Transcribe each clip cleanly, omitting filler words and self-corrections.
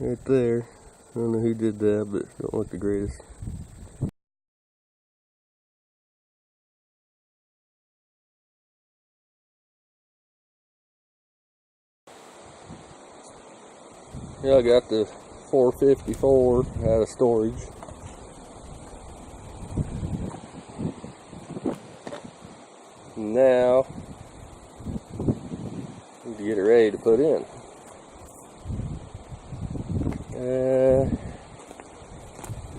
Right there. I don't know who did that, but it don't look the greatest. Yeah, I got the 454 out of storage. Now, need to get it ready to put in.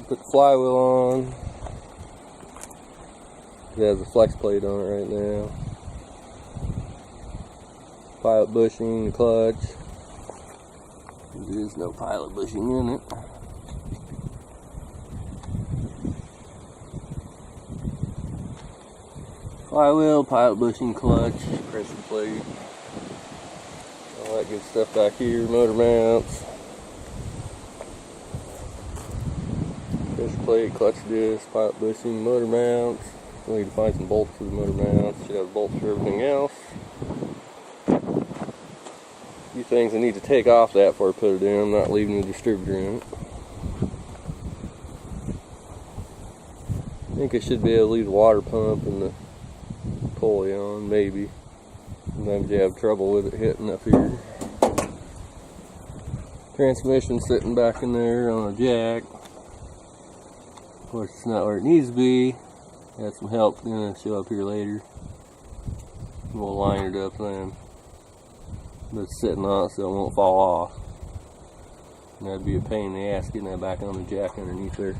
Put the flywheel on. It has a flex plate on it right now. Pilot bushing, the clutch. There is no pilot bushing in it. Flywheel, pilot bushing, clutch, pressure plate. All that good stuff back here, motor mounts. Pressure plate, clutch disc, pilot bushing, motor mounts. We need to find some bolts for the motor mounts. Should have bolts for everything else. A few things I need to take off that before I put it in. I'm not leaving the distributor in it. I think I should be able to leave the water pump and the pulley on, maybe. Sometimes you have trouble with it hitting up here. Transmission sitting back in there on a jack. Of course, it's not where it needs to be. Got some help gonna show up here later. We'll line it up then. But it's sitting on it so it won't fall off. And that'd be a pain in the ass getting that back on the jack underneath there.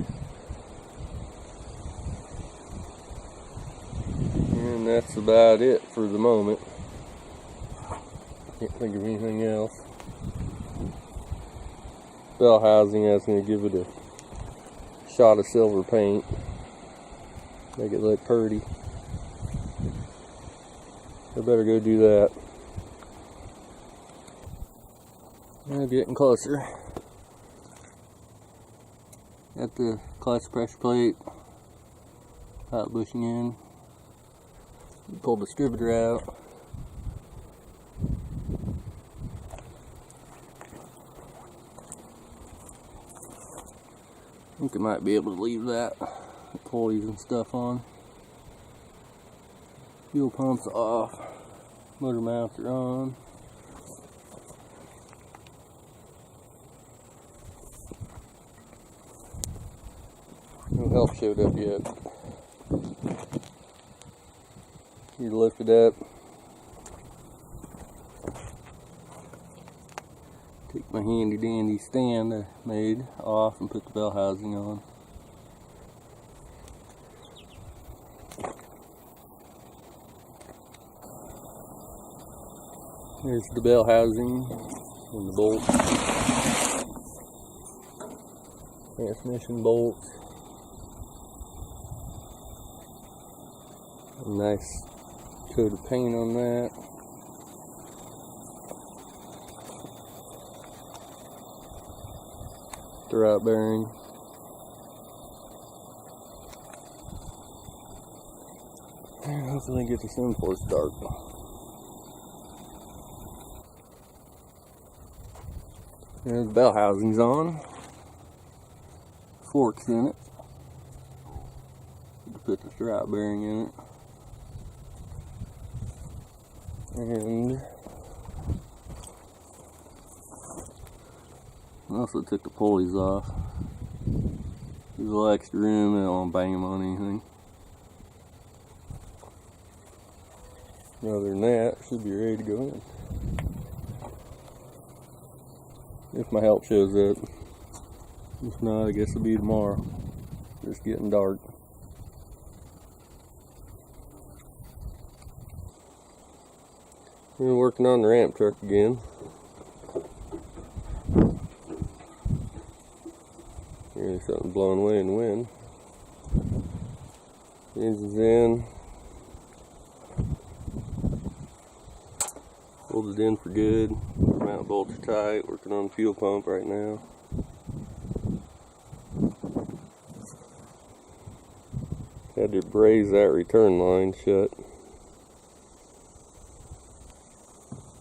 And that's about it for the moment. Can't think of anything else. Bellhousing, I was going to give it a shot of silver paint. Make it look pretty. I better go do that. I'm getting closer. Got the clutch pressure plate, pilot bushing in. Pull the distributor out. I think I might be able to leave that. The pulleys and stuff on. Fuel pumps off. Motor mounts are on. No help showed up yet. You lift it up. Take my handy dandy stand I made off and put the Bellhousing on. There's the Bellhousing and the bolts. Transmission bolts. A nice coat of paint on that. Throwout bearing. And hopefully get the sun before it's dark. There's the Bellhousing's on. Forks in it. Put the throwout bearing in it. And I also took the pulleys off. There's a little extra room, I don't want to bang them on anything. Other than that, should be ready to go in. If my help shows up. If not, I guess it'll be tomorrow. It's getting dark. We're working on the ramp truck again. Here's something blowing away in the wind. Engine's in. Pulled it in for good. Mount bolts are tight. Working on the fuel pump right now. Had to braze that return line shut.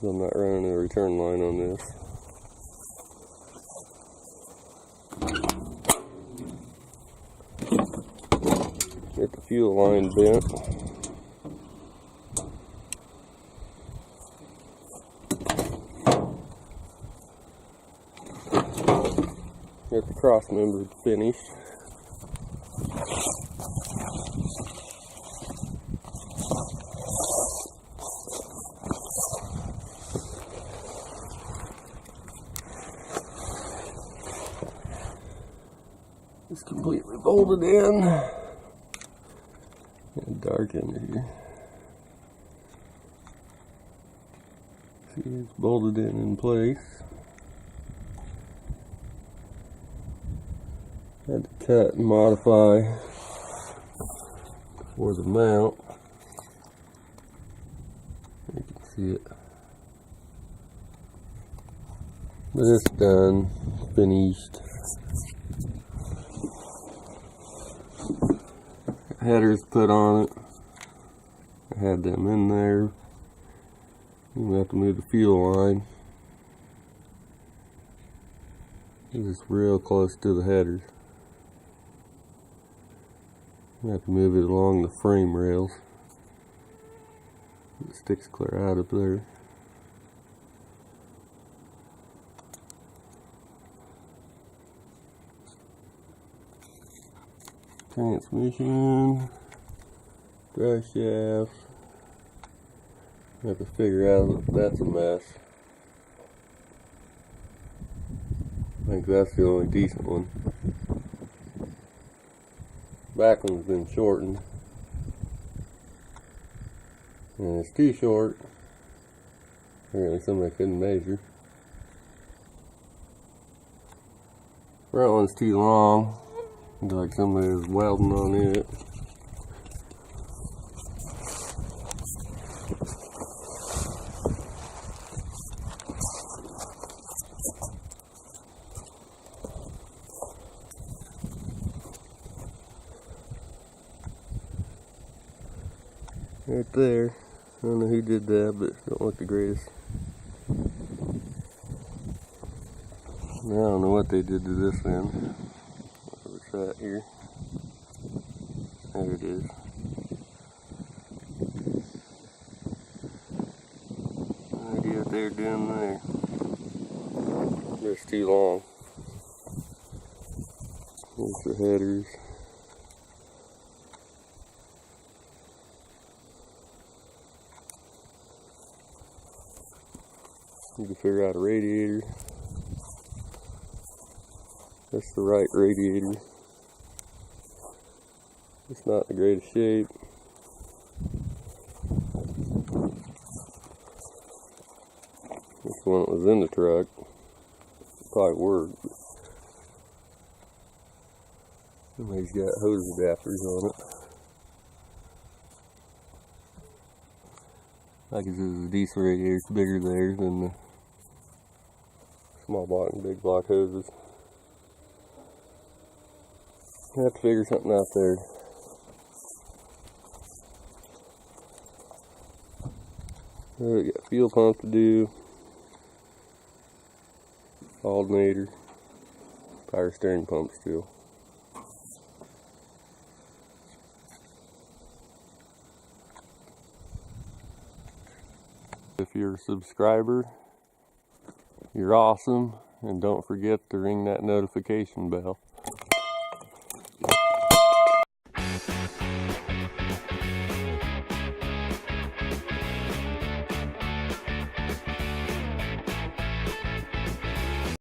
I'm not running a return line on this. fuel line bent. Got the cross member finished. It's completely bolted in. And dark under here. See, it's bolted in place. Had to cut and modify for the mount. You can see it. But it's done, finished. Headers put on it. I had them in there. We have to move the fuel line. It's real close to the headers. We have to move it along the frame rails. It sticks clear out up there. Transmission, drive shaft. I have to figure out if that's a mess. I think that's the only decent one. Back one's been shortened. And it's too short. Apparently somebody couldn't measure. Front one's too long. Looks like somebody was welding on it. Right there. I don't know who did that, but it don't look the greatest. I don't know what they did to this end. What's that here? There it is. No idea what they're doing there. It's too long. Here's the headers. Need to figure out a radiator. That's the right radiator. It's not in the greatest shape. This one that was in the truck. Probably worked. Somebody's got hose adapters on it. Like this is a diesel radiator, it's bigger there than the small block and big block hoses. I have to figure something out there. We got fuel pump to do, alternator, power steering pump still. If you're a subscriber, you're awesome, and don't forget to ring that notification bell.